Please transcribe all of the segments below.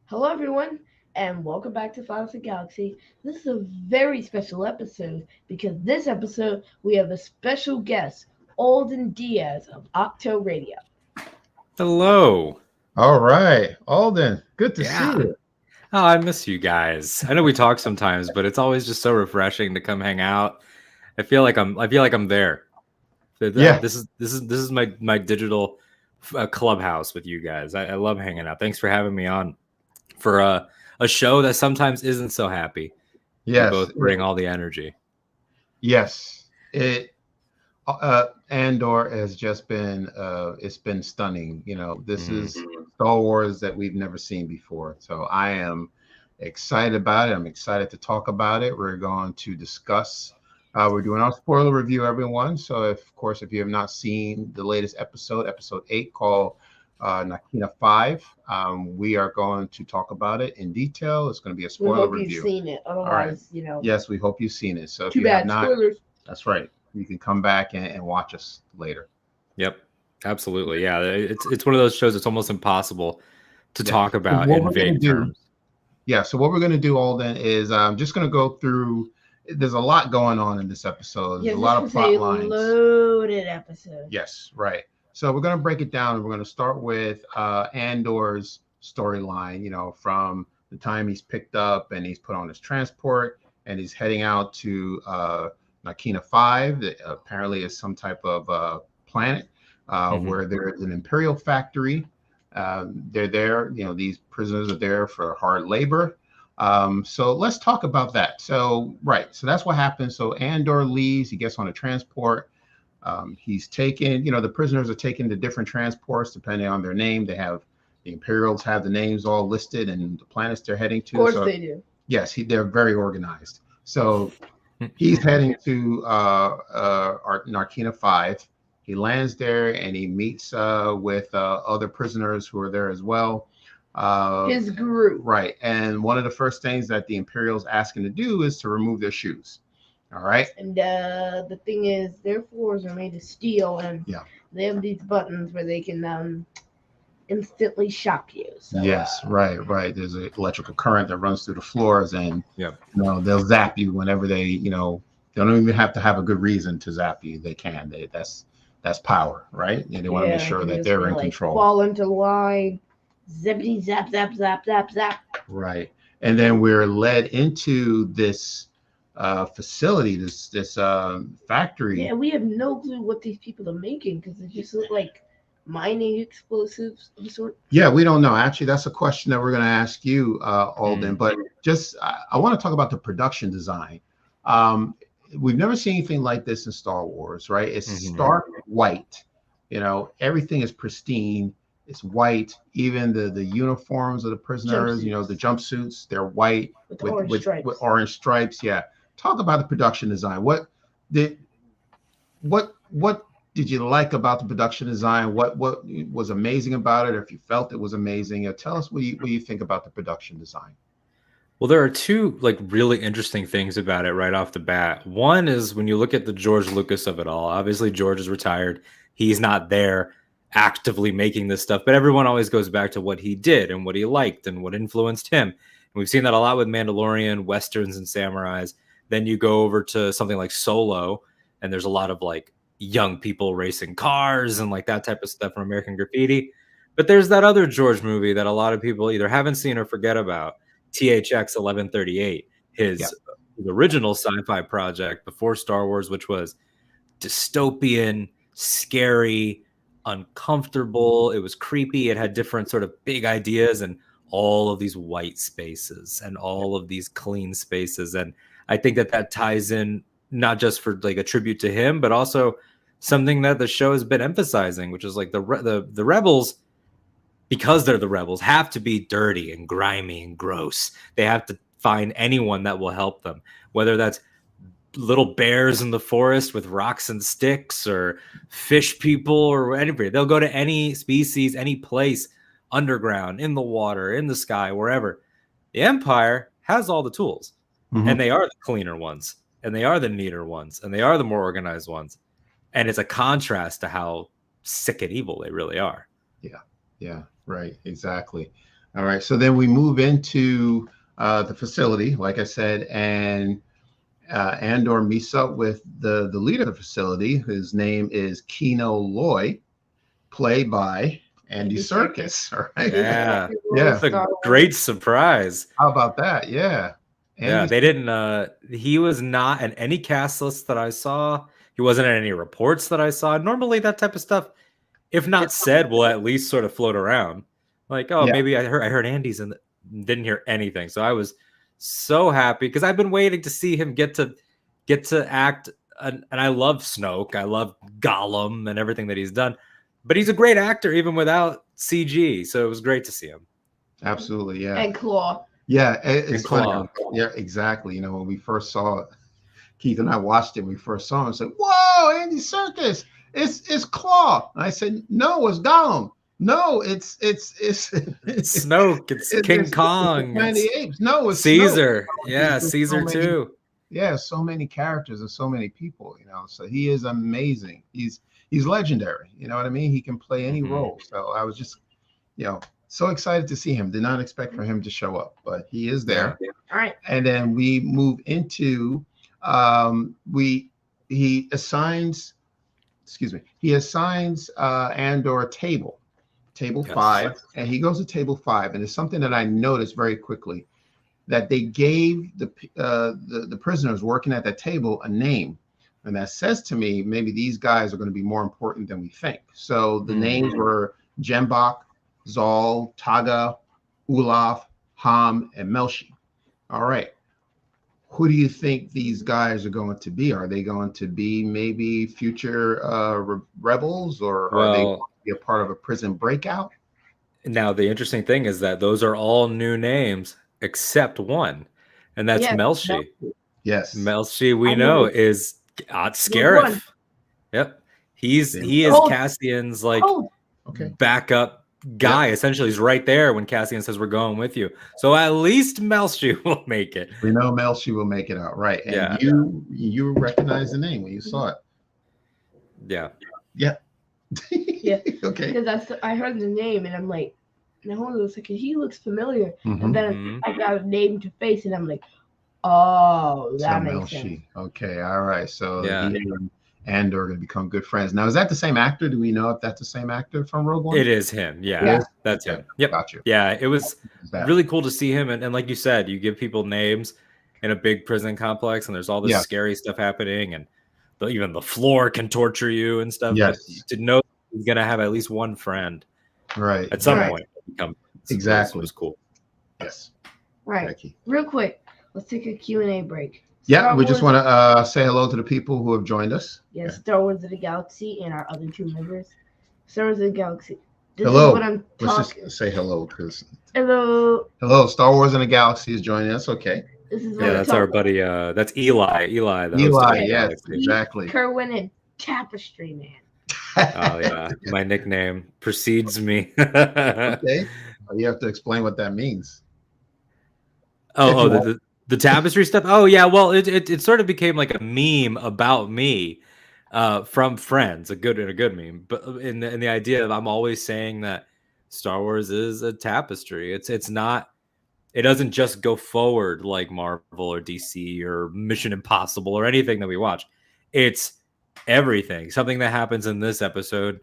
Hello, everyone, and welcome back to Files of the Galaxy. This is a very special episode because this episode we have a special guest, Alden Diaz of Ahch-To Radio. Hello. All right, Alden, good to see Yeah. you. Oh, I miss you guys. I know we talk sometimes, but it's always just so refreshing to come hang out. I feel like I'm there. Yeah, This is my digital clubhouse with you guys. I love hanging out. Thanks for having me on for a show that sometimes isn't so happy. You yes, both bring all the energy. yes. Andor has just been it's been stunning. This is Mhm. Star Wars that we've never seen before. So I am excited about it. I'm excited to talk about it. We're going to discuss. We're doing our spoiler review, everyone. So, of course, if you have not seen the latest episode, episode 8, called Nakina 5, we are going to talk about it in detail. It's going to be a We spoiler hope you've review. seen it, All right. otherwise, Yes, we hope you've seen it. So if too you have bad. not, Spoilers. that's right. You can come back and watch us later. Yep. Absolutely. Yeah. It's one of those shows that's almost impossible to Yeah. talk So about what in we're going to vague do, terms. yeah. So what we're going to do, Alden, is I'm just going to go through. There's a lot going on in this episode. There's Yes, a this lot of was a plot lines. loaded episode. Yes, right. So we're going to break it down, and we're going to start with Andor's storyline. From the time he's picked up and he's put on his transport, and he's heading out to Nakina 5. That apparently is some type of planet Mhm. where there's an Imperial factory. They're there. These prisoners are there for hard labor. So let's talk about that. So, right. So that's what happens. So Andor leaves. He gets on a transport. He's taken, the prisoners are taken to different transports depending on their name. The Imperials have the names all listed and the planets they're heading Of to. course So, they do. yes, they're very organized. So he's heading to Narkina 5. He lands there and he meets with other prisoners who are there as well. His group. Right. And one of the first things that the Imperials ask him to do is to remove their shoes. All right. And the thing is, their floors are made of steel, and Yeah. they have these buttons where they can instantly shock you. So, Yes, right. There's an electrical current that runs through the floors, and Yep. they'll zap you whenever they don't even have to have a good reason to zap you. They can. That's power, right? And they want to make yeah, sure you that just they're kind in of like control. fall into line, zippity zap zap zap zap zap. Right. And then we're led into this facility, this factory. Yeah, we have no clue what these people are making because they just look like mining explosives of a sort. Yeah, we don't know. Actually, that's a question that we're going to ask you, Alden. Mm. But just I want to talk about the production design. Um, we've never seen anything like this in Star Wars, right? It's Mhm. stark white. Everything is pristine. It's white. Even the uniforms of the prisoners, the jumpsuits, they're white With with orange with stripes. with orange stripes. Yeah. Talk about the production design. Did what did you like about the production design? What was amazing about it? Or if you felt it was amazing, tell us what you think about the production design. Well, there are two like really interesting things about it right off the bat. One is when you look at the George Lucas of it all. Obviously, George is retired. He's not there actively making this stuff, but everyone always goes back to what he did and what he liked and what influenced him. And we've seen that a lot with Mandalorian, Westerns, and Samurais. Then you go over to something like Solo, and there's a lot of like young people racing cars and like that type of stuff from American Graffiti. But there's that other George movie that a lot of people either haven't seen or forget about, THX 1138, Yeah. his original sci-fi project before Star Wars, which was dystopian, scary, uncomfortable. It was creepy. It had different sort of big ideas and all of these white spaces and all of these clean spaces. And I think that ties in not just for like a tribute to him, but also something that the show has been emphasizing, which is like the rebels, because they're the rebels, have to be dirty and grimy and gross. They have to find anyone that will help them, whether that's little bears in the forest with rocks and sticks or fish people or anybody. They'll go to any species, any place, underground, in the water, in the sky, wherever. The Empire has all the tools, and Hmm. they are the cleaner ones, and they are the neater ones, and they are the more organized ones. And it's a contrast to how sick and evil they really are. Yeah. Yeah. Right. Exactly. All right. So then we move into the facility, like I said, and Andor meets up with the leader of the facility. His name is Kino Loy, played by Andy Serkis. All right. Yeah. Yeah. It's a great surprise. How about that? Yeah. Yeah, they didn't he was not in any cast lists that I saw. He wasn't in any reports that I saw. Normally that type of stuff, if not said, will at least sort of float around. Like, oh, Yeah. maybe I heard Andy's and didn't hear anything. So I was so happy because I've been waiting to see him get to act, and I love Snoke. I love Gollum and everything that he's done. But he's a great actor even without CG. So it was great to see him. Absolutely, yeah. And Claw. Yeah, it's funny. Claw. Yeah, exactly. You know, when we first saw it, Keith and I watched it. We first saw him and said, "Whoa, Andy Serkis! It's Claw." And I said, "No, it's Gollum. No, it's Snoke. It's King Kong. Planet of the Apes. No, it's Caesar. Snoke. Yeah, There's Caesar so many, too. Yeah, so many characters and so many people. You know, so he is amazing. He's legendary. You know what I mean? He can play any role. So I was just, you know, so excited to see him. Did not expect for him to show up, but he is there. Yeah. All right. And then we move into he assigns Andor a table 5, and he goes to table 5, and it's something that I noticed very quickly, that they gave the prisoners working at that table a name, and that says to me maybe these guys are going to be more important than we think. So the names were Jembach, Zal, Taga, Olaf, Ham, and Melshi. All right. Who do you think these guys are going to be? Are they going to be maybe future rebels, or are they going to be a part of a prison breakout? Now, the interesting thing is that those are all new names except one, and that's Melshi. Yes. Melshi, we know, is Scarif. Yep. He is Cassian's backup guy. Essentially, he's right there when Cassian says we're going with you. So at least Melshi will make it. We know Melshi will make it out, right? And you recognize the name when you saw it. Yeah. Yeah. Okay. Because I heard the name and I'm like, now hold on a second, he looks familiar. And then I got a name to face and I'm like, oh, that makes sense. Okay, all right. So he and Andor are going to become good friends. Now, is that the same actor? Do we know if that's the same actor from Rogue One? It is him. Yeah. That's him. Yep. Got you. Yeah, it was really cool to see him. And like you said, you give people names in a big prison complex, and there's all this scary stuff happening, and even the floor can torture you and stuff. Yes. But to know he's going to have at least one friend, right, at some point. Exactly. It was cool. Yes. Right. Real quick, let's take a Q&A break. Yeah, we just want to say hello to the people who have joined us. Yes, Star Wars of the Galaxy and our other 2 members. Star Wars of the Galaxy. Hello. Let's just say hello. Hello, Star Wars in the Galaxy is joining us. Okay. That's our buddy. That's Eli. Eli, yes, exactly. Kerwin and Tapestry Man. Oh, yeah. My nickname precedes me. Okay. You have to explain what that means. The tapestry stuff. Oh yeah, well it sort of became like a meme about me from friends, a good meme. But in the idea of I'm always saying that Star Wars is a tapestry. It's not. It doesn't just go forward like Marvel or DC or Mission Impossible or anything that we watch. It's everything. Something that happens in this episode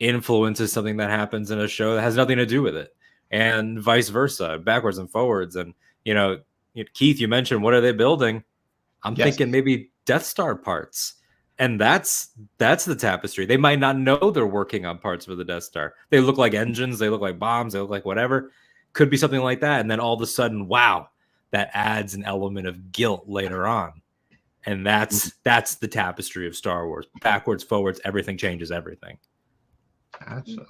influences something that happens in a show that has nothing to do with it, and vice versa, backwards and forwards. And Keith, you mentioned what are they building? I'm thinking maybe Death Star parts. And that's the tapestry. They might not know they're working on parts for the Death Star. They look like engines, they look like bombs, they look like whatever. Could be something like that. And then all of a sudden, wow, that adds an element of guilt later on. And that's the tapestry of Star Wars. Backwards, forwards, everything changes everything.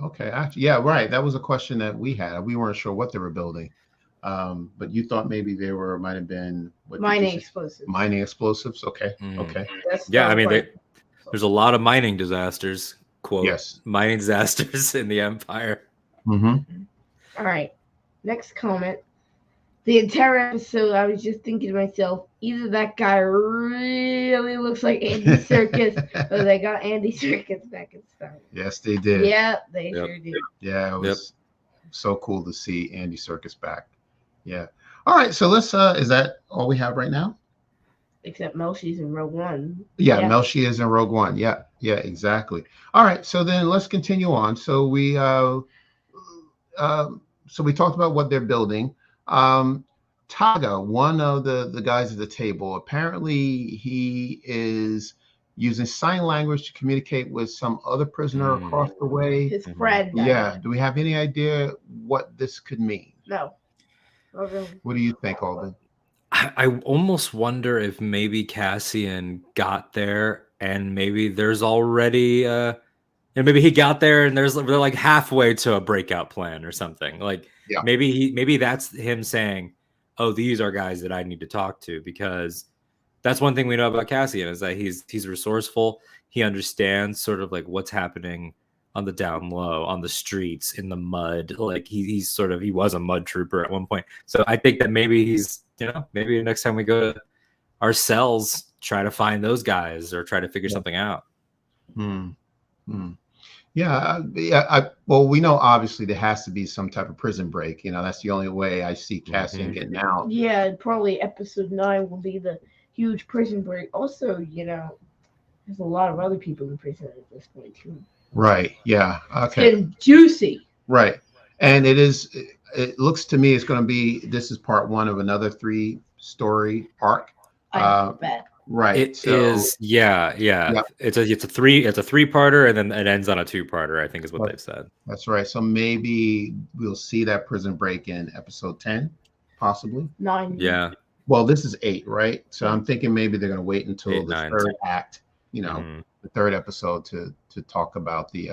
Okay. Yeah, right. That was a question that we had. We weren't sure what they were building. But you thought maybe they might have been mining explosives. Mining explosives. Okay. Okay. Yeah, I mean, there's a lot of mining disasters. Quote. Yes. Mining disasters in the Empire. All right. Next comment. The entire episode, I was just thinking to myself, either that guy really looks like Andy Serkis, or they got Andy Serkis back in Star Wars. Yes, they did. Yeah, they sure did. Yeah, it was So cool to see Andy Serkis back. Yeah. All right. So let's. Is that all we have right now? Except Melshi's in Rogue One. Yeah, Melshi is in Rogue One. Yeah, yeah, exactly. All right, so then let's continue on. Uh, so we talked about what they're building. Taga, one of the guys at the table, apparently he is using sign language to communicate with some other prisoner across the way. His friend. Yeah. Do we have any idea what this could mean? No. Not really. What do you think, Alden? I almost wonder if maybe Cassian got there and maybe there's already and maybe he got there and they're like halfway to a breakout plan or something. Like maybe that's him saying, "Oh, these are guys that I need to talk to," because that's one thing we know about Cassian is that he's resourceful. He understands sort of like what's happening on the down low, on the streets, in the mud. Like he was a mud trooper at one point. So I think that maybe he's, maybe next time we go to our cells, try to find those guys or try to figure something out. Yeah. Well, we know obviously there has to be some type of prison break. That's the only way I see Cassian getting out. Yeah, probably episode 9 will be the huge prison break. Also, there's a lot of other people in prison at this point too. Right. Yeah. Okay. It's getting juicy. Right. And it looks to me it's going to be, this is part 1 of another 3-story arc. I bet. Right. It is. Yeah. It's a 3-parter and then it ends on a 2-parter, I think is what they've said. That's right. So maybe we'll see that prison break in episode 10, possibly. 9. Yeah. Well, this is 8, right? So I'm thinking maybe they're going to wait until 8, the 9, 3rd 10. act, the 3rd episode to talk about to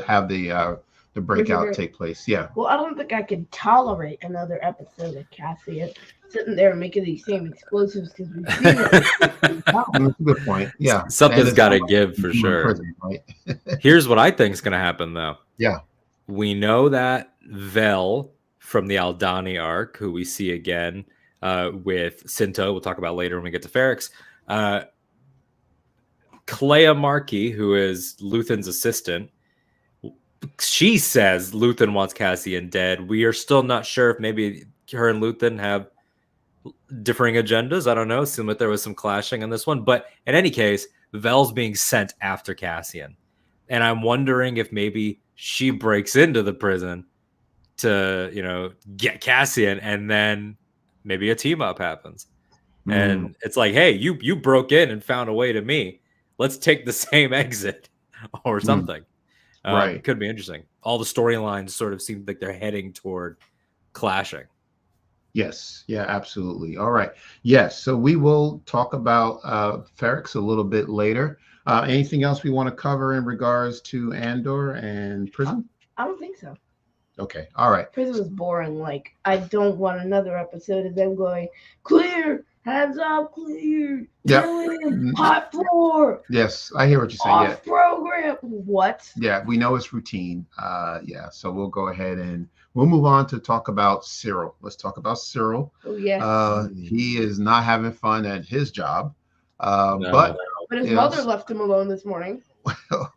have the breakout take place. Yeah. Well, I don't think I could tolerate another episode of Cassian sitting there making these same explosives because we've seen it. That's a good point. Yeah. Something's got to give for sure. Prison, right? Here's what I think is going to happen, though. Yeah. We know that Vel from the Aldani arc, who we see again with Cinto, we'll talk about later when we get to Ferrix. Clea Markey, who is Luthen's assistant, she says Luthen wants Cassian dead. We are still not sure if maybe her and Luthen have differing agendas. I don't know. Assume that there was some clashing on this one. But in any case, Vel's being sent after Cassian. And I'm wondering if maybe she breaks into the prison to, get Cassian, and then maybe a team up happens. And it's like, hey, you broke in and found a way to me. Let's take the same exit or something. Right. It could be interesting. All the storylines sort of seem like they're heading toward clashing. Yes. Yeah, absolutely. All right. Yes. So we will talk about Ferrix a little bit later. Anything else we want to cover in regards to Andor and prison? I don't think so. Okay. All right. Prison was boring. Like, I don't want another episode of them going, clear, hands up, clear, hot floor. Yes, I hear what you're saying. Off program. What? Yeah, we know it's routine. Yeah, so we'll go ahead and we'll move on to talk about Cyril. Let's talk about Cyril. Oh, yes. He is not having fun at his job. But his mother left him alone this morning.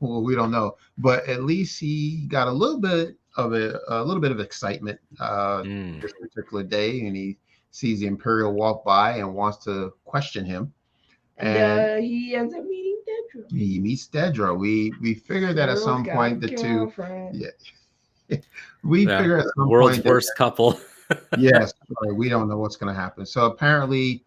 Well, we don't know, but at least he got a little bit of excitement this particular day, and he sees the Imperial walk by and wants to question him. And he ends up meeting Dedra. He meets Dedra. We figured that at some point the two. Yeah. We figured at some world's point worst couple. Yes, we don't know what's going to happen. So apparently,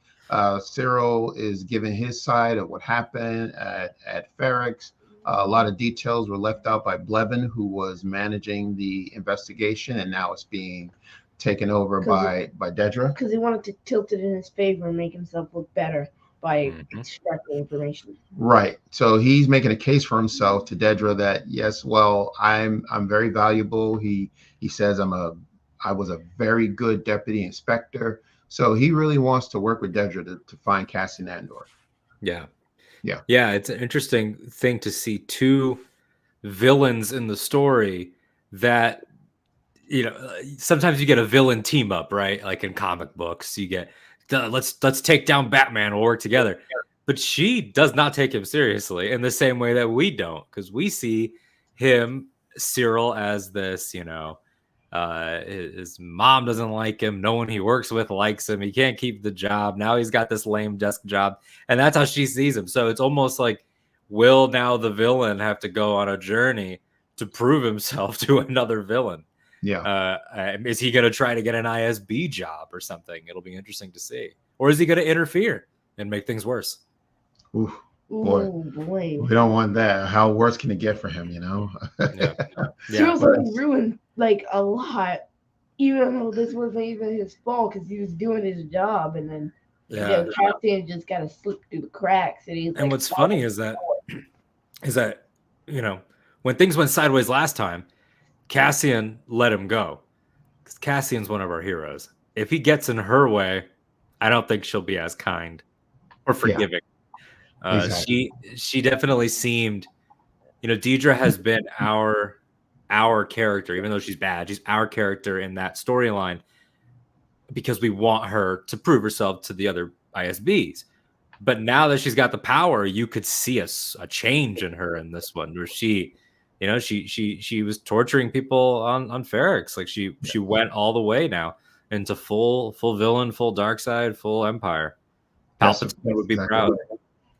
Cyril is giving his side of what happened at Ferrix. A lot of details were left out by Blevin, who was managing the investigation, and now it's being taken over by Dedra. Because he wanted to tilt it in his favor and make himself look better by extracting information. Right. So he's making a case for himself to Dedra that yes, well, I'm very valuable. He says I was a very good deputy inspector. So he really wants to work with Dedra to find Cassian Andor. Yeah. Yeah. Yeah, it's an interesting thing to see two villains in the story that, sometimes you get a villain team up, right? Like in comic books, you get, let's take down Batman, we'll work together. But she does not take him seriously in the same way that we don't, because we see Cyril as this, His mom doesn't like him. No one he works with likes him. He can't keep the job. Now he's got this lame desk job, and that's how she sees him. So it's almost like, will now the villain have to go on a journey to prove himself to another villain? Yeah. Is he going to try to get an ISB job or something? It'll be interesting to see. Or is he going to interfere and make things worse? Ooh, boy. Ooh, boy. We don't want that. How worse can it get for him, you know? Yeah. Cyril's already ruined like a lot, even though this wasn't even his fault because he was doing his job, and then Cassian just got to slip through the cracks. And what's funny is that when things went sideways last time, Cassian let him go because Cassian's one of our heroes. If he gets in her way, I don't think she'll be as kind or forgiving. Yeah. Exactly. She definitely seemed, Deidre has been our character, even though she's bad. She's our character in that storyline because we want her to prove herself to the other ISBs. But now that she's got the power, you could see a change in her in this one, where she was torturing people on Ferrix. Like she went all the way now into full villain, full dark side, full empire. Palpatine would be proud.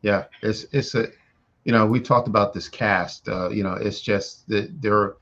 Yeah, it's a, we talked about this cast. It's just that they're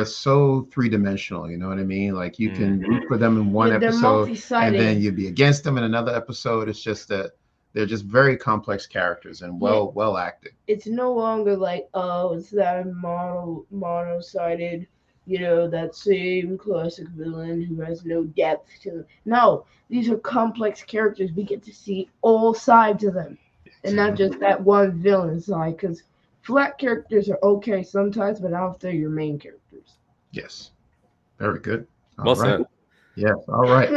so three-dimensional. You know what I mean? Like you can root for them in one episode, and then you'd be against them in another episode. It's just that they're just very complex characters and well acted. It's no longer like, oh, it's that mono-sided, that same classic villain who has no depth to them. No, these are complex characters. We get to see all sides of them, and not just that one villain side. Because flat characters are okay sometimes, but not if they're your main characters. Yes, very good. Well said. Yeah, all right.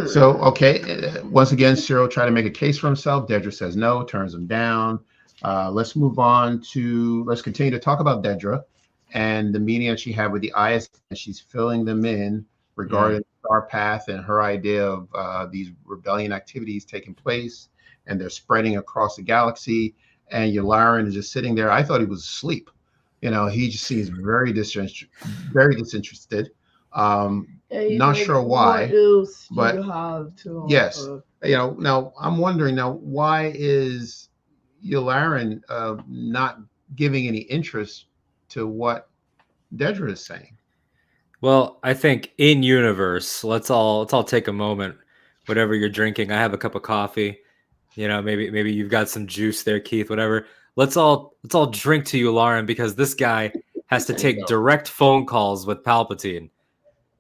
So, okay, once again, Cyril tried to make a case for himself. Dedra says no, turns him down. Let's continue to talk about Dedra and the meeting that she had with the IS. She's filling them in regarding Star Path and her idea of these rebellion activities taking place, and they're spreading across the galaxy. And Yularen is just sitting there. I thought he was asleep. He just seems very disinterested. Not sure why, but yes, now I'm wondering why is Yularen not giving any interest to what Dedra is saying? Well, I think in universe, let's all take a moment. Whatever you're drinking, I have a cup of coffee. Maybe you've got some juice there, Keith. Whatever. Let's all drink to Yularen, because this guy has to take direct phone calls with Palpatine.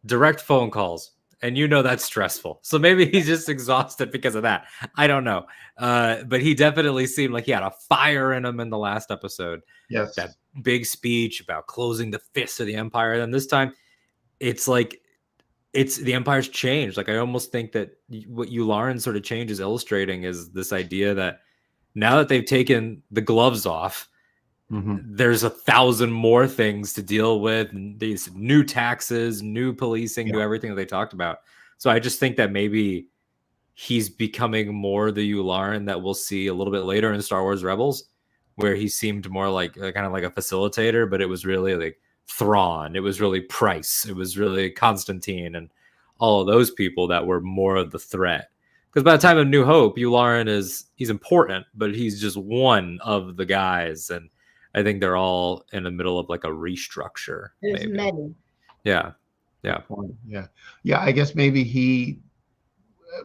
Direct phone calls, and that's stressful. So maybe he's just exhausted because of that. I don't know. But he definitely seemed like he had a fire in him in the last episode. Yes. That big speech about closing the fist of the Empire. And this time, it's like the Empire's changed. Like I almost think that what Yularen sort of change is illustrating is this idea that now that they've taken the gloves off, there's 1,000 more things to deal with, and these new taxes, new policing, new everything that they talked about. So I just think that maybe he's becoming more the Yularen that we'll see a little bit later in Star Wars Rebels, where he seemed more like kind of like a facilitator, but it was really like Thrawn, it was really Price, it was really Constantine, and all of those people that were more of the threat. Because by the time of New Hope, Yularen he's important, but he's just one of the guys, and I think they're all in the middle of like a restructure. There's many. Yeah. I guess maybe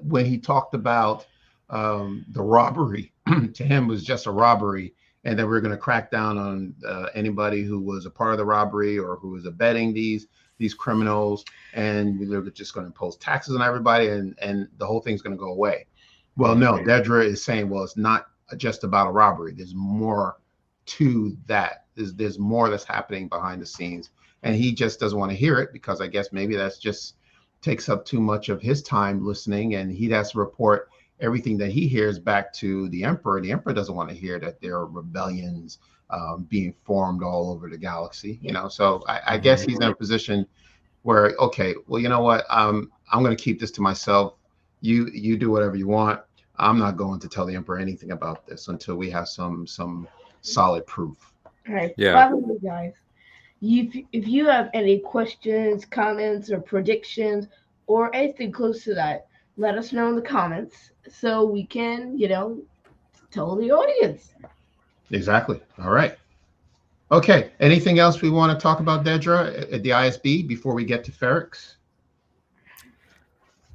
when he talked about the robbery, to him was just a robbery, and then we're going to crack down on anybody who was a part of the robbery or who was abetting these criminals, and we're just going to impose taxes on everybody, and the whole thing's going to go away. Well, no, Dedra is saying, well, it's not just about a robbery. There's more to that. There's more that's happening behind the scenes, and he just doesn't want to hear it, because I guess maybe that's just takes up too much of his time listening, and he has to report everything that he hears back to the Emperor. The Emperor doesn't want to hear that there are rebellions being formed all over the galaxy, so I guess he's in a position where, okay, well, you know what, I'm going to keep this to myself. You do whatever you want. I'm not going to tell the Emperor anything about this until we have some solid proof. All right, finally, guys, if you have any questions, comments, or predictions, or anything close to that, let us know in the comments so we can, tell the audience. Exactly. All right. Okay. Anything else we want to talk about, Dedra, at the ISB before we get to Ferrex?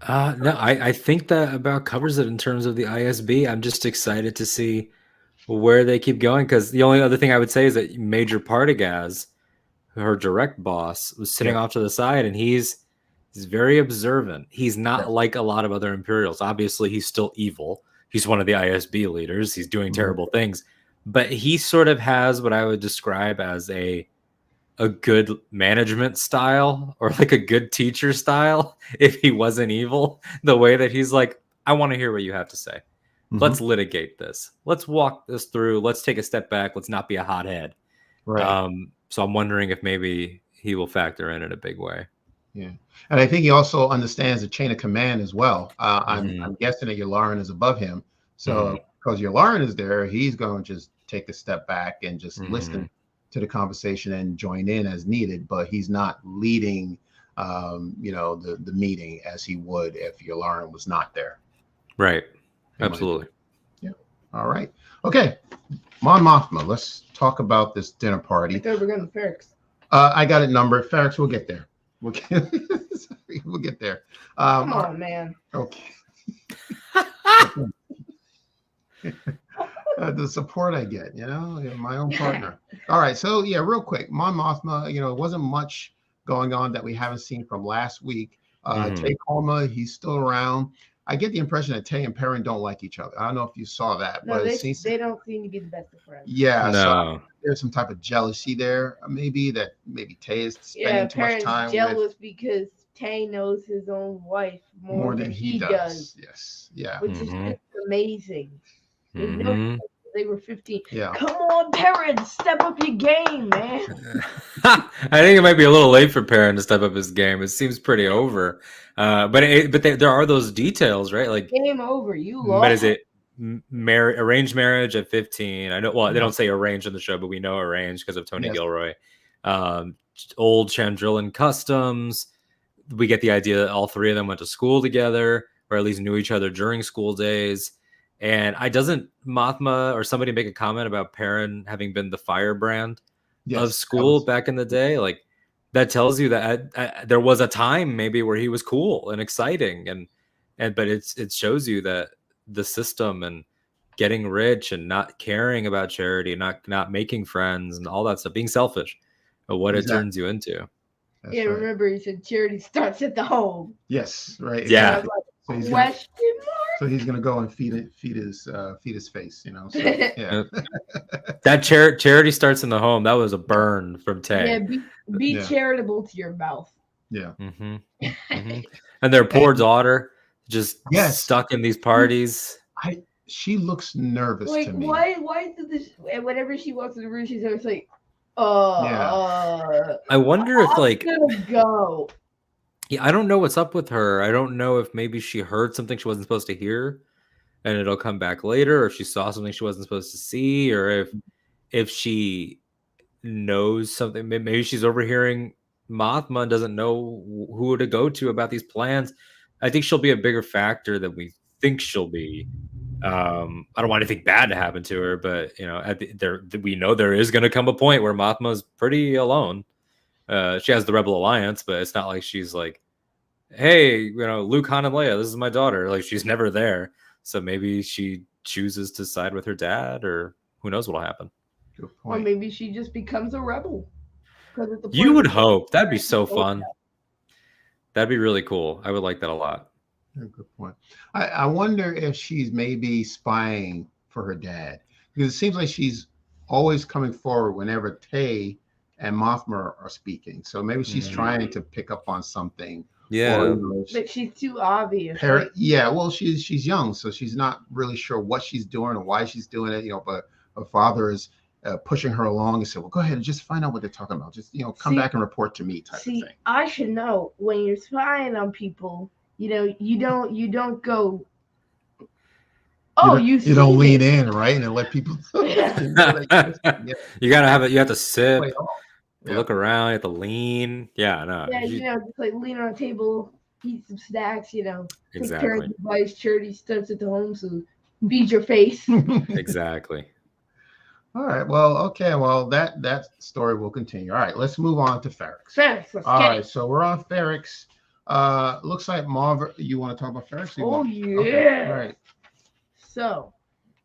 No, I think that about covers it in terms of the ISB. I'm just excited to see where they keep going, because the only other thing I would say is that Major Partagas, her direct boss, was sitting off to the side, and he's very observant. He's not like a lot of other Imperials. Obviously, he's still evil. He's one of the ISB leaders. He's doing terrible things, but he sort of has what I would describe as a good management style, or like a good teacher style. If he wasn't evil, the way that he's like, I want to hear what you have to say. Let's litigate this. Let's walk this through. Let's take a step back. Let's not be a hothead. Right. So I'm wondering if maybe he will factor in a big way. Yeah, and I think he also understands the chain of command as well. I'm guessing that Yularen is above him, so because Yularen is there, he's going to just take a step back and just listen to the conversation and join in as needed. But he's not leading, the meeting as he would if Yularen was not there. Right. Absolutely. Yeah. All right. Okay. Mon Mothma, let's talk about this dinner party. I thought we were going to Ferrex. I got it numbered. Ferrex, we'll get there. We'll get there. Come on, man. Okay. The support I get, my own partner. All right. So, yeah, real quick. Mon Mothma, it wasn't much going on that we haven't seen from last week. Tay Kolma, he's still around. I get the impression that Tay and Perrin don't like each other. I don't know if you saw that. No, but they don't seem to be the best of friends. Yeah. No. So there's some type of jealousy there. Maybe Tay is spending too much time jealous because Tay knows his own wife more than he does. Yes. Yeah. Which is just amazing. They were 15. Yeah. Come on, Perrin, step up your game, man. I think it might be a little late for Perrin to step up his game. It seems pretty over. But there are those details, right? Like, game over. You lost. But is it arranged marriage at 15? I know. Well, they don't say arranged in the show, but we know arranged because of Tony Gilroy. Old Chandrillan customs. We get the idea that all three of them went to school together, or at least knew each other during school days. And doesn't Mothma or somebody make a comment about Perrin having been the firebrand of school back in the day? Like, that tells you that there was a time maybe where he was cool and exciting, but it shows you that the system and getting rich and not caring about charity, not making friends and all that stuff, being selfish, but what it turns you into. That's right. Remember he said charity starts at the home. Yes, right. Yeah. So he's gonna go and feed his face, So, yeah. That charity starts in the home. That was a burn from Tay. Yeah, be charitable to your mouth. Yeah. And their poor daughter just stuck in these parties. She looks nervous to me. Why did this? Whenever she walks in the room, she's always like, I wonder if I'm gonna go. Yeah, I don't know what's up with her. I don't know if maybe she heard something she wasn't supposed to hear and it'll come back later, or if she saw something she wasn't supposed to see, or if she knows something. Maybe she's overhearing Mothma and doesn't know who to go to about these plans. I think she'll be a bigger factor than we think she'll be. I don't want anything bad to happen to her, but we know there is going to come a point where Mothma's pretty alone. She has the Rebel Alliance, but it's not like she's like, hey, Luke, Han, and Leia, this is my daughter. Like, she's never there. So maybe she chooses to side with her dad, or who knows what'll happen. Good point. Or maybe she just becomes a rebel. You would hope. That'd be so fun. That'd be really cool. I would like that a lot. Good point. I wonder if she's maybe spying for her dad, because it seems like she's always coming forward whenever Tay and Mothma are speaking. So maybe she's trying to pick up on something. Yeah. But she's too obvious. Yeah, well, she's young, so she's not really sure what she's doing or why she's doing it, but her father is pushing her along and said, well, go ahead and just find out what they're talking about. Just, come back and report to me type of thing. I should know, when you're spying on people, you don't go, you don't lean in, right? And let people You gotta have it. You have to sip. You look around, you have to lean. Yeah, no. Yeah, just like lean on a table, eat some snacks, take care of Exactly. the device, charity stuff at the home, so beat your face. Exactly. All right. Well, okay. Well, that story will continue. All right. Let's move on to Ferrex. Ferrex, let's All get right. it. So we're on Ferrex. Looks like Marva. You want to talk about Ferrex? Oh yeah. Okay. All right. So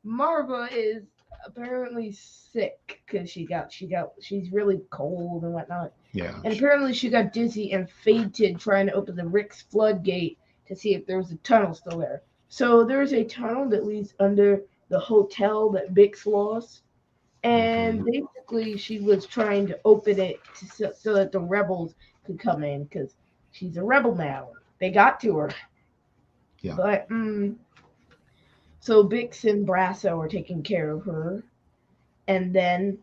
Marva is apparently sick because she's really cold and whatnot. Yeah. And apparently she got dizzy and fainted trying to open the Rick's floodgate to see if there was a tunnel still there. So there's a tunnel that leads under the hotel that Bix lost. And basically she was trying to open it so that the rebels could come in because she's a rebel now. They got to her. Yeah. But so Bix and Brasso are taking care of her. And then,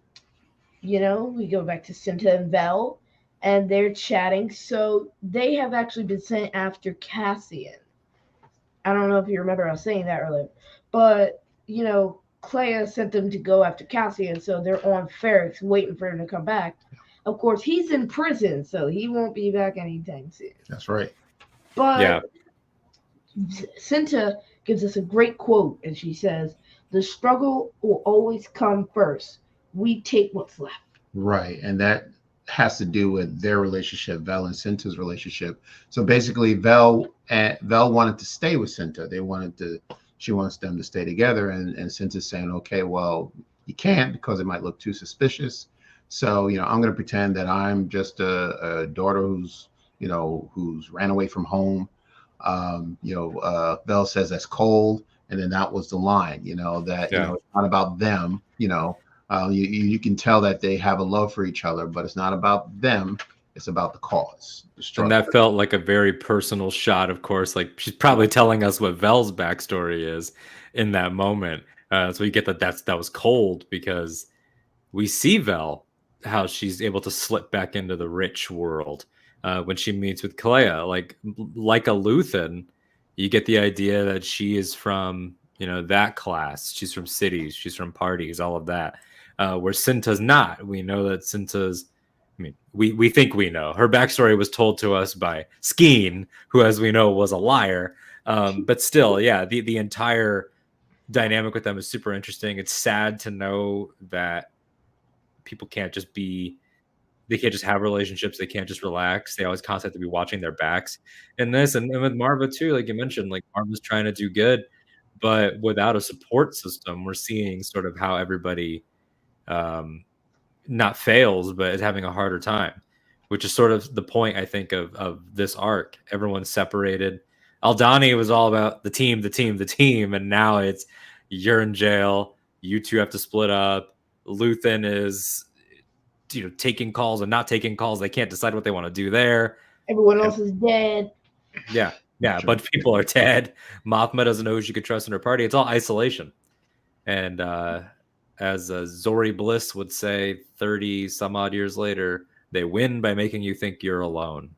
we go back to Cinta and Vel, and they're chatting. So they have actually been sent after Cassian. I don't know if you remember I was saying that earlier. But, Clea sent them to go after Cassian, so they're on Ferrex waiting for him to come back. Of course, he's in prison, so he won't be back anytime soon. That's right. But Cinta gives us a great quote, and she says, "The struggle will always come first. We take what's left." Right. And that has to do with their relationship, Vel and Cinta's relationship. So basically, Vel wanted to stay with Cinta. She wants them to stay together, and Cinta's saying, okay, well, you can't because it might look too suspicious. So, I'm going to pretend that I'm just a daughter who's ran away from home. Vel says that's cold, and then that was the line, that it's not about them. You can tell that they have a love for each other, but it's not about them. It's about the cause. And that felt like a very personal shot, of course. Like she's probably telling us what Vel's backstory is in that moment. So we get that was cold because we see Vel, how she's able to slip back into the rich world when she meets with Clea. Like a Luthen, you get the idea that she is from, that class. She's from cities. She's from parties, all of that. Where Cinta's not. We know that Cinta's, we think we know. Her backstory was told to us by Skeen, who, as we know, was a liar. But still, yeah, the entire dynamic with them is super interesting. It's sad to know that people can't just have relationships. They can't just relax. They always constantly have to be watching their backs in this. And with Marva too, like you mentioned, like Marva's trying to do good, but without a support system, we're seeing sort of how everybody not fails, but is having a harder time, which is sort of the point, I think, of this arc. Everyone's separated. Aldhani was all about the team, and now it's you're in jail. You two have to split up. Luthen is, taking calls and not taking calls. They can't decide what they want to do there. Everyone else is dead. Yeah, a bunch of people are dead. Mothma doesn't know who she could trust in her party. It's all isolation. And as Zori Bliss would say 30 some odd years later, they win by making you think you're alone.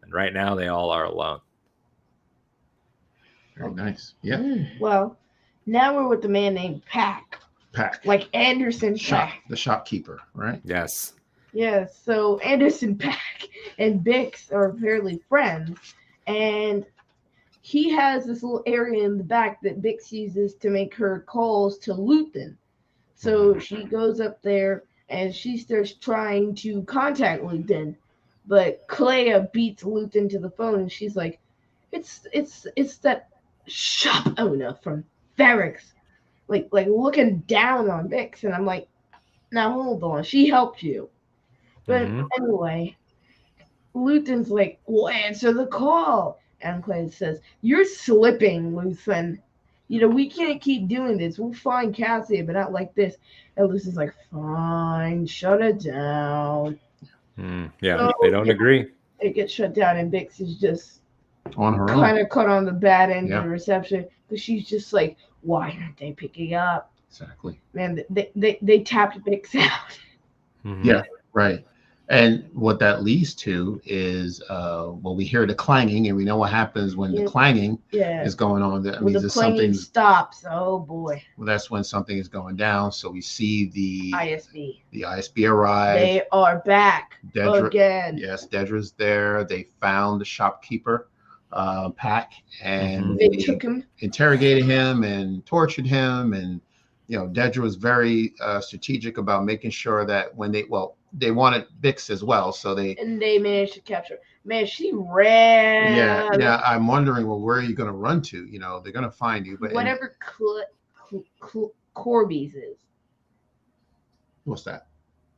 And right now they all are alone. Very nice. Yeah. Well, now we're with the man named Pack. Like Anderson Pack. The shopkeeper, right? Yes. Yeah, so Anderson Pack and Bix are apparently friends. And he has this little area in the back that Bix uses to make her calls to Luthen. So she goes up there and she starts trying to contact Luthen, but Clea beats Luthen to the phone, and she's like, "It's that shop owner from Ferrex," like looking down on Bix, and I'm like, "Now hold on, she helped you." But anyway, Luthen's like, "Well, answer the call," and Clea says, "You're slipping, Luthen. We can't keep doing this. We'll find Cassie, but not like this." And Lucy's like, "Fine, shut it down." So, they don't agree. It gets shut down, and Bix is just on her kind of caught on the bad end of the reception because she's just like, "Why aren't they picking up?" Exactly. Man, they tapped Bix out. Yeah, right. And what that leads to is, well, we hear the clanging, and we know what happens when the clanging is going on. That when means the that clanging stops, oh boy. Well, that's when something is going down. So we see the ISB. The ISB arrive. They are back again. Yes, Dedra's there. They found the shopkeeper, Pack, and they took him, interrogated him, and tortured him, and Dedra was very strategic about making sure that when they wanted Bix as well, so they managed to capture her. Man, she ran. Yeah. I'm wondering, well, where are you going to run to? They're going to find you, but whatever Corby's is. What's that?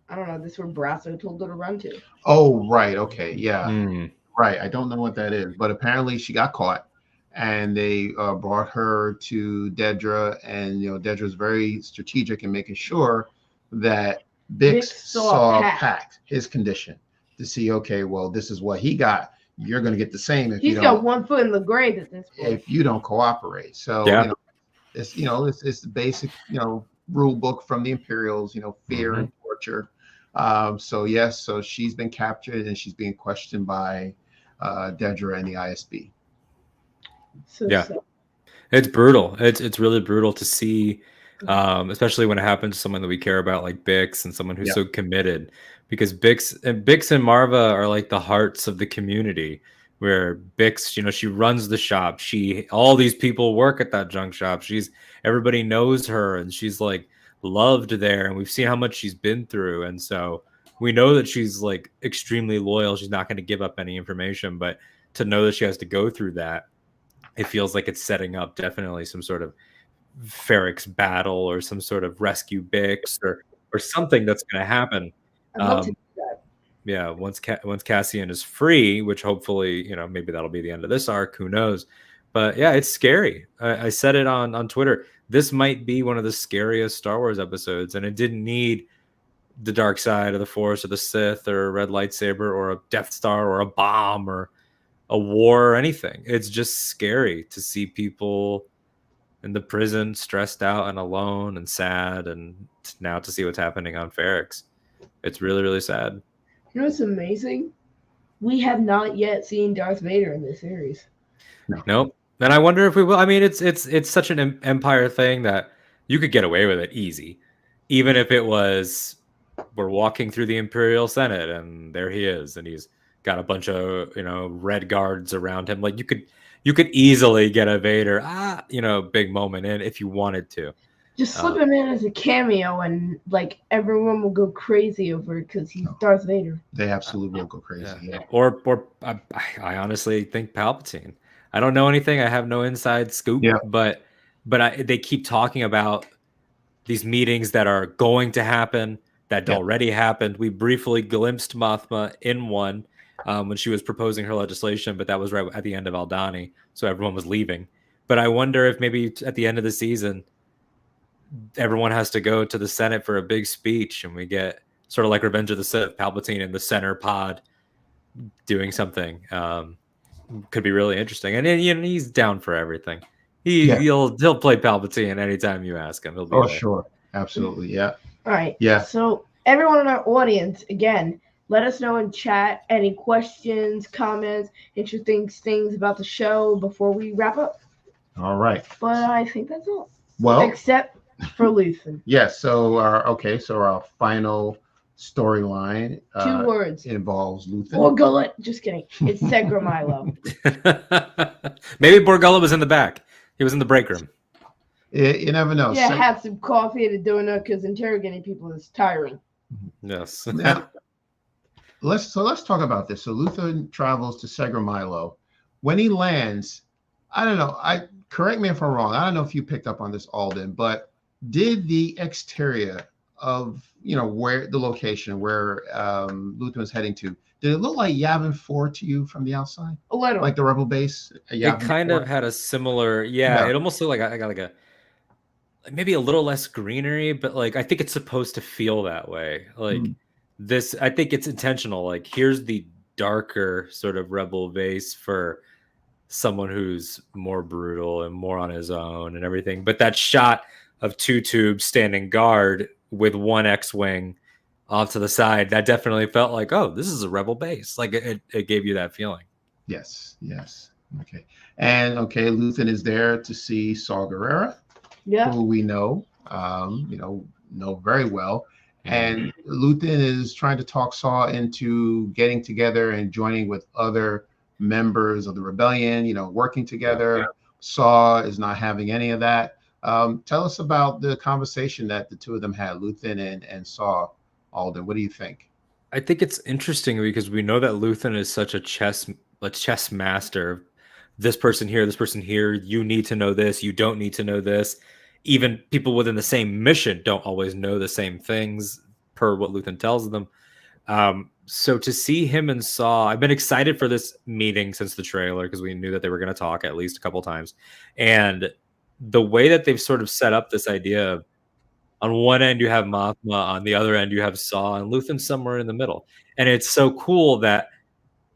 I don't know. This is where Brasso told her to run to. Oh, right. Okay. Yeah. Right. I don't know what that is, but apparently she got caught, and they brought her to Dedra, and Dedra's very strategic in making sure that Bix saw Pack, his condition, to see, okay, well, this is what he got. You're going to get the same if He's got 1 foot in the grave at this point. If you don't cooperate. So it's the basic rule book from the Imperials. Fear and torture. So she's been captured, and she's being questioned by Dedra and the ISB. It's brutal. It's really brutal to see, especially when it happens to someone that we care about, like Bix, and someone who's so committed. Because Bix and Marva are like the hearts of the community. Where Bix, she runs the shop. All these people work at that junk shop. Everybody knows her, and she's like loved there. And we've seen how much she's been through, and so we know that she's like extremely loyal. She's not going to give up any information, but to know that she has to go through that, it feels like it's setting up definitely some sort of Ferrix battle or some sort of rescue Bix or something that's going to happen. Once Cassian is free, which hopefully, maybe that'll be the end of this arc, who knows. But yeah, it's scary. I said it on Twitter. This might be one of the scariest Star Wars episodes, and it didn't need the dark side of the Force or the Sith or a red lightsaber or a Death Star or a bomb or a war or anything. It's just scary to see people in the prison stressed out and alone and sad, and now to see what's happening on Ferrix. It's really, really sad. You know what's amazing? We have not yet seen Darth Vader in this series. Nope. And I wonder if we will. I mean, it's such an Empire thing that you could get away with it easy, even if it was we're walking through the Imperial Senate and there he is, and he's got a bunch of red guards around him. Like you could easily get a Vader big moment in if you wanted to. Just slip him in as a cameo, and like everyone will go crazy over it because he's Darth Vader. They absolutely will go crazy. Yeah. Or I honestly think Palpatine. I don't know anything. I have no inside scoop. Yeah. But they keep talking about these meetings that are going to happen, that already happened. We briefly glimpsed Mothma in one when she was proposing her legislation, but that was right at the end of Aldhani, so everyone was leaving. But I wonder if maybe at the end of the season, everyone has to go to the Senate for a big speech, and we get sort of like Revenge of the Sith, Palpatine in the center pod doing something. Could be really interesting, and he's down for everything. He'll play Palpatine anytime you ask him. He'll be sure, absolutely, yeah. All right, So everyone in our audience, again, let us know in chat any questions, comments, interesting things about the show before we wrap up. All right, but I think that's all. Well, except for Luthen. Yes. So our final storyline 2 words involves Luthen. Borgullet. Just kidding. It's Segra Milo. Maybe Borgullet was in the back. He was in the break room. You never know. Yeah, have some coffee and a donut because interrogating people is tiring. Yes. Now, let's talk about this. So Luthen travels to Segra Milo. When he lands, I don't know. Correct me if I'm wrong. I don't know if you picked up on this, Alden, but did the exterior of where the location where Luthen was heading to, did it look like Yavin 4 to you from the outside? A little, like the Rebel base. It kind of had a similar, It almost looked like I got like maybe a little less greenery, but like I think it's supposed to feel that way. Like this, I think it's intentional. Like here's the darker sort of Rebel base for someone who's more brutal and more on his own and everything. But that shot of 2 tubes standing guard with 1 X-wing off to the side, that definitely felt like, oh, this is a rebel base. Like it gave you that feeling. Yes, yes. Okay. And okay, Luthen is there to see Saw Gerrera, Yeah. who we know very well. And Luthen is trying to talk Saw into getting together and joining with other members of the rebellion, working together. Saw is not having any of that. Tell us about the conversation that the two of them had, Luthen and Saw. Alden, what do you think? I think it's interesting because we know that Luthen is such a chess master. This person here, you need to know this, you don't need to know this. Even people within the same mission don't always know the same things per what Luthen tells them. So to see him and Saw, I've been excited for this meeting since the trailer because we knew that they were going to talk at least a couple times. And the way that they've sort of set up this idea of, on one end you have Mothma, on the other end you have Saw, and Luthen's somewhere in the middle. And it's so cool that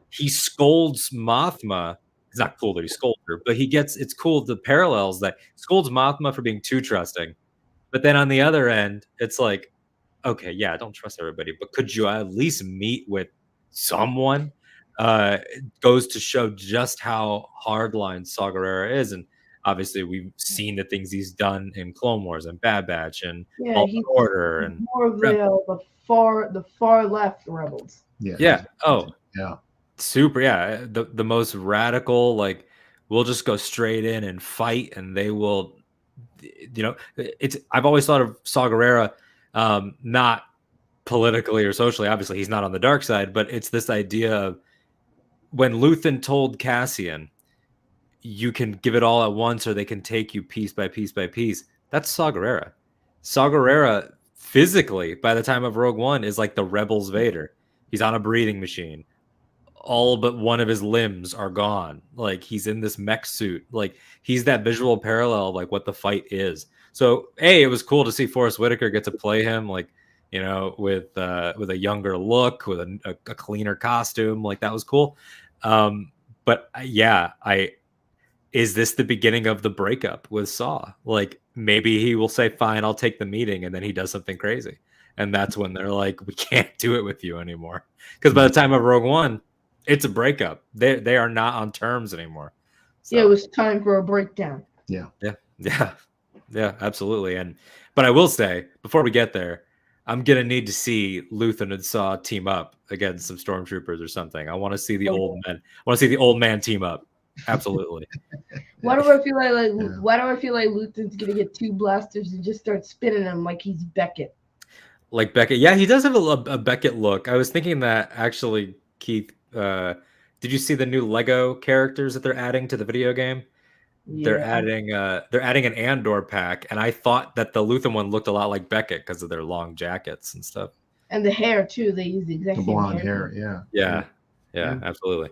he scolds Mothma. It's not cool that he scolds her, but it's cool the parallels that scolds Mothma for being too trusting. But then on the other end, it's like, okay, yeah, don't trust everybody, but could you at least meet with someone? It goes to show just how hardline Saw Gerrera is. And obviously we've seen the things he's done in Clone Wars and Bad Batch and Yeah, Fallen he's Order and more of the far left rebels. yeah. Oh, yeah. Super, yeah. The most radical, like, we'll just go straight in and fight, and they will, it's. I've always thought of Saw Gerrera, not politically or socially. Obviously, he's not on the dark side, but it's this idea of when Luthen told Cassian, "You can give it all at once, or they can take you piece by piece by piece." That's Saw Gerrera. Saw Gerrera, physically, by the time of Rogue One, is like the Rebels Vader. He's on a breathing machine. All but one of his limbs are gone. Like, he's in this mech suit. Like, he's that visual parallel of like what the fight is. So it was cool to see Forrest Whitaker get to play him, like, with a younger look, with a cleaner costume. Like, that was cool. But yeah, is this the beginning of the breakup with Saw? Like, maybe he will say, fine, I'll take the meeting, and then he does something crazy. And that's when they're like, we can't do it with you anymore. Because by the time of Rogue One, it's a breakup. They are not on terms anymore. So, Yeah, it was time for a breakdown. Yeah, absolutely. But I will say, before we get there, I'm gonna need to see Luthen and Saw team up against some stormtroopers or something. I want to see the old men. I want to see the old man team up. Absolutely. Why do I feel like Luthen's gonna get two blasters and just start spinning them like he's Beckett? Like Beckett, yeah, he does have a Beckett look. I was thinking that actually, Keith. Did you see the new Lego characters that they're adding to the video game? Yeah. They're adding an Andor pack, and I thought that the Luthen one looked a lot like Beckett because of their long jackets and stuff. And the hair too. They use the exact the same blonde hair. Yeah, absolutely.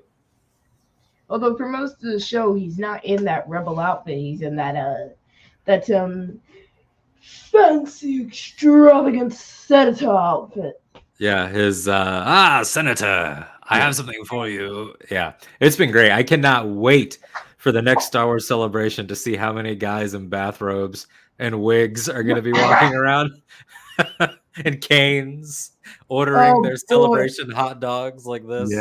Although for most of the show, he's not in that rebel outfit. He's in that fancy, extravagant senator outfit. Yeah, his Senator, I have something for you. Yeah, it's been great. I cannot wait for the next Star Wars celebration to see how many guys in bathrobes and wigs are going to be walking around and canes ordering their celebration hot dogs like this.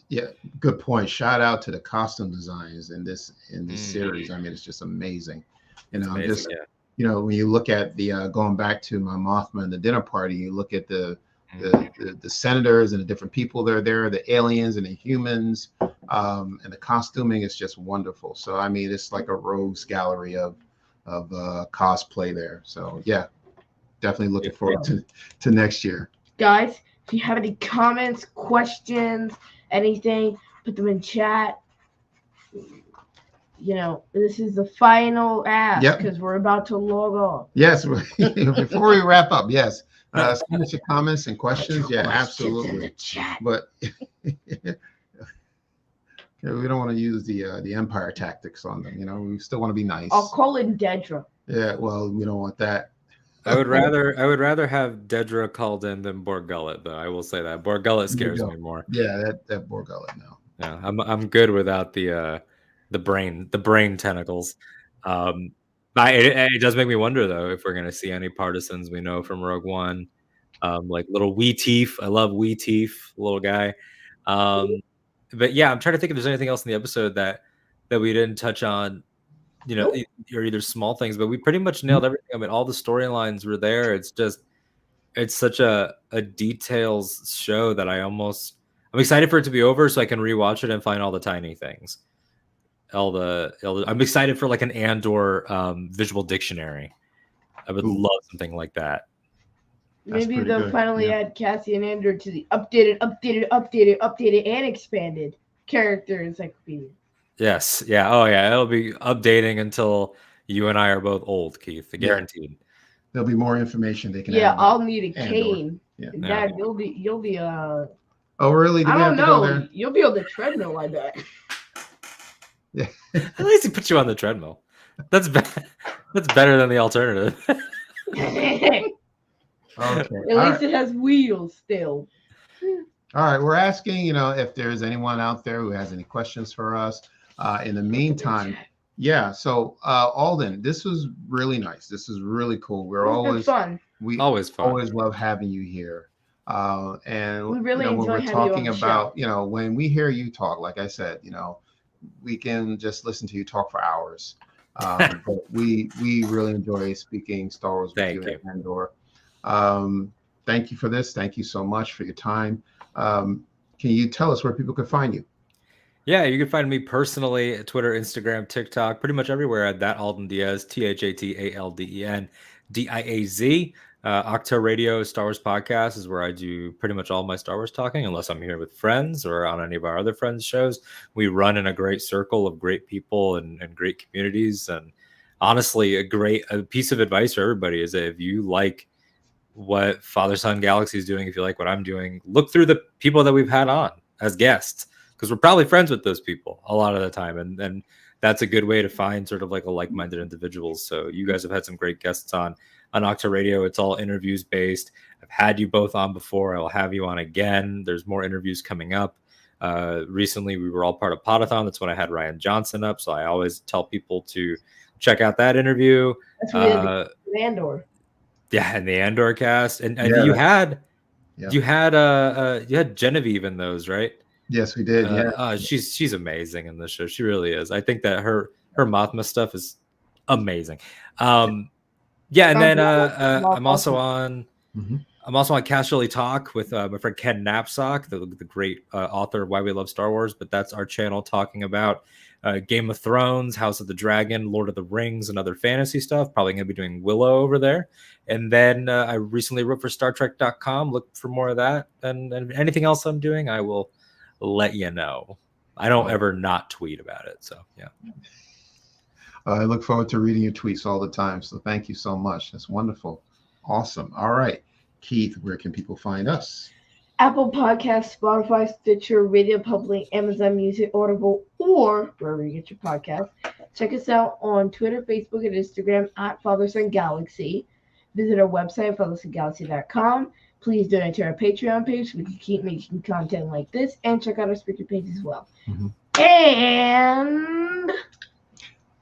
Yeah, good point. Shout out to the costume designs in this series. I mean, it's just amazing. Amazing, when you look at the going back to my Mothma and the dinner party, you look at the senators and the different people that are there, the aliens and the humans, and the costuming is just wonderful. So I mean, it's like a rogues gallery of cosplay there. So yeah, definitely looking forward to next year. Guys, if you have any comments, questions, anything, put them in chat. This is the final ask because we're about to log off. Yes, before we wrap up, yes. Send your comments and questions. Yeah, absolutely. In the chat. But we don't want to use the Empire tactics on them. We still want to be nice. I'll call in Dedra. Yeah, well, we don't want that. I would rather have Dedra called in than Borg Gullet, though. I will say that Borg Gullet scares me more. Yeah, that Borg Gullet now. Yeah, I'm good without the brain tentacles. It does make me wonder though if we're gonna see any partisans we know from Rogue One. like little wee teeth. I love wee teeth, little guy. But yeah, I'm trying to think if there's anything else in the episode that we didn't touch on. Nope. Or either small things, but we pretty much nailed everything. I mean, all the storylines were there. It's such a details show that I'm excited for it to be over so I can rewatch it and find all the tiny things. I'm excited for like an Andor visual dictionary. I would love something like that. Maybe they'll finally add Cassie and Andor to the updated, and expanded character encyclopedia. Yes. Yeah. Oh, yeah. It'll be updating until you and I are both old, Keith. Guaranteed. There'll be more information they can. Yeah, I'll need a cane. Yeah. Dad, you'll be. Oh, really? I don't know. You'll be on the treadmill, I bet. Yeah. At least he put you on the treadmill. That's better than the alternative. Okay. At least it has wheels still. All right, we're asking, if there's anyone out there who has any questions for us. In the meantime, yeah. So, Alden, this was really nice. This is really cool. We're always fun. We always love having you here. And we really enjoy when we're having talking you on the about, show. When we hear you talk, like I said, we can just listen to you talk for hours. But we really enjoy speaking Star Wars with you and Andor. Thank you for this. Thank you so much for your time. Can you tell us where people can find you? Yeah, you can find me personally at Twitter, Instagram, TikTok, pretty much everywhere at that Alden Diaz, ThatAlden Diaz. Ahch-To Radio Star Wars podcast is where I do pretty much all my Star Wars talking, unless I'm here with friends or on any of our other friends' shows. We run in a great circle of great people and great communities. And honestly, a piece of advice for everybody is that if you like what Father Son Galaxy is doing, if you like what I'm doing, look through the people that we've had on as guests, because we're probably friends with those people a lot of the time, and that's a good way to find sort of like a like-minded individuals. So you guys have had some great guests on Ahch-To Radio. It's all interviews based. I've had you both on before. I'll have you on again. There's more interviews coming up. Recently we were all part of Podathon. That's when I had Ryan Johnson up, so I always tell people to check out that interview. That's what Andor. Yeah, and the Andor cast, and you had Genevieve in those, right? Yes, we did. She's amazing in this show. She really is. I think that her Mothma stuff is amazing. And then I'm also on Casually Talk with my friend Ken Knapsack, the great author of Why We Love Star Wars. But that's our channel talking about Game of Thrones, House of the Dragon, Lord of the Rings, and other fantasy stuff. Probably going to be doing Willow over there. And then I recently wrote for StarTrek.com. Look for more of that. And anything else I'm doing, I will let you know. I don't ever not tweet about it. So, yeah. I look forward to reading your tweets all the time. So thank you so much. That's wonderful. Awesome. All right. Keith, where can people find us? Apple Podcasts, Spotify, Stitcher, Radio Public, Amazon Music, Audible, or wherever you get your podcast. Check us out on Twitter, Facebook, and Instagram at Father Son Galaxy. Visit our website, fathersongalaxy.com. Please donate to our Patreon page so we can keep making content like this, and check out our Spreaker page as well. And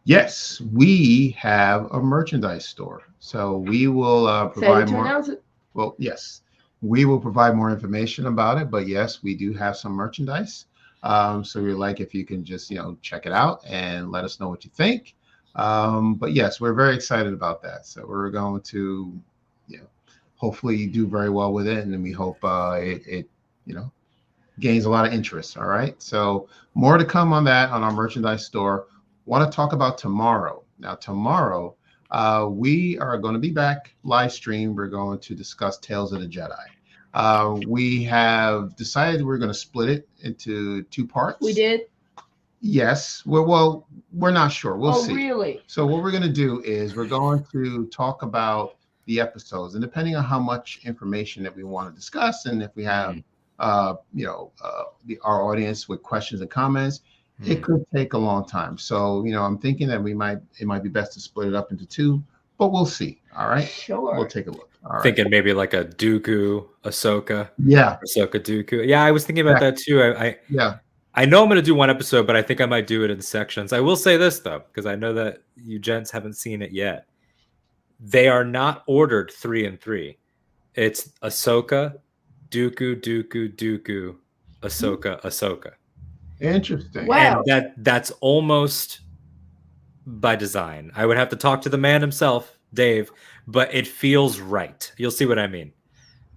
yes, we have a merchandise store, so we will provide more. Well, yes, we will provide more information about it, but yes, we do have some merchandise. So we'd like if you can just check it out and let us know what you think. But yes, we're very excited about that. So we're going to hopefully do very well with it, and then we hope it gains a lot of interest. All right, so more to come on that on our merchandise store. Want to talk about tomorrow. Now tomorrow we are going to be back live stream. We're going to discuss Tales of the Jedi. We have decided we're going to split it into 2 parts. We did. Yes. Well, we're not sure. We'll see. Really? So what we're going to do is we're going to talk about the episodes, and depending on how much information that we want to discuss, and if we have our audience with questions and comments, it could take a long time. So I'm thinking that it might be best to split it up into 2, but we'll see. All right, sure, we'll take a look. All right. Thinking maybe like a Dooku Ahsoka. Yeah, Ahsoka Dooku. Yeah, I was thinking about that too. I know I'm going to do 1 episode, but I think I might do it in sections. I will say this though, because I know that you gents haven't seen it yet. They are not ordered 3 and 3. It's Ahsoka, Dooku, Ahsoka. Interesting. Wow. And that's almost by design. I would have to talk to the man himself, Dave, but it feels right. You'll see what I mean.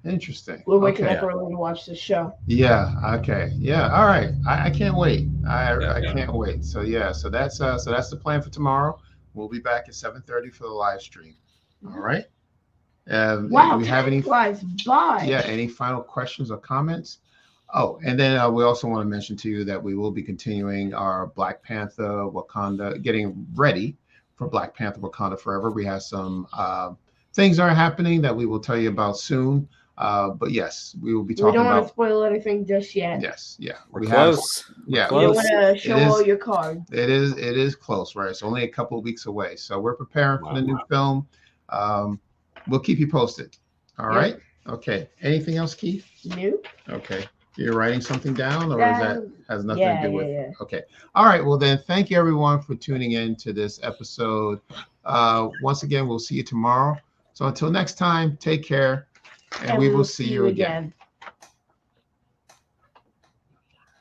Interesting. We're waking Okay. up early to watch this show. Yeah. Okay. Yeah. All right. I can't wait. I Yeah. can't wait. So yeah. So that's the plan for tomorrow. We'll be back at 7:30 for the live stream. All right. Wow, Do we have any? flies by. Yeah. Any final questions or comments? Oh, and then we also want to mention to you that we will be continuing our Black Panther Wakanda, getting ready for Black Panther Wakanda Forever. We have some things that are happening that we will tell you about soon. But yes, we will be We talking don't want to about. spoil anything just yet. Yes, yeah, We're we close. have. Yeah, You don't Close. want to show It is- all your cards. It is close, right? It's only a couple of weeks away, so we're preparing for the new film. We'll keep you posted. All right. Okay. Anything else, Keith? New? Okay. You're writing something down, or is that has nothing to do with? Yeah. Okay. All right. Well, then, thank you everyone for tuning in to this episode. Once again, we'll see you tomorrow. So until next time, take care, and we will see you again.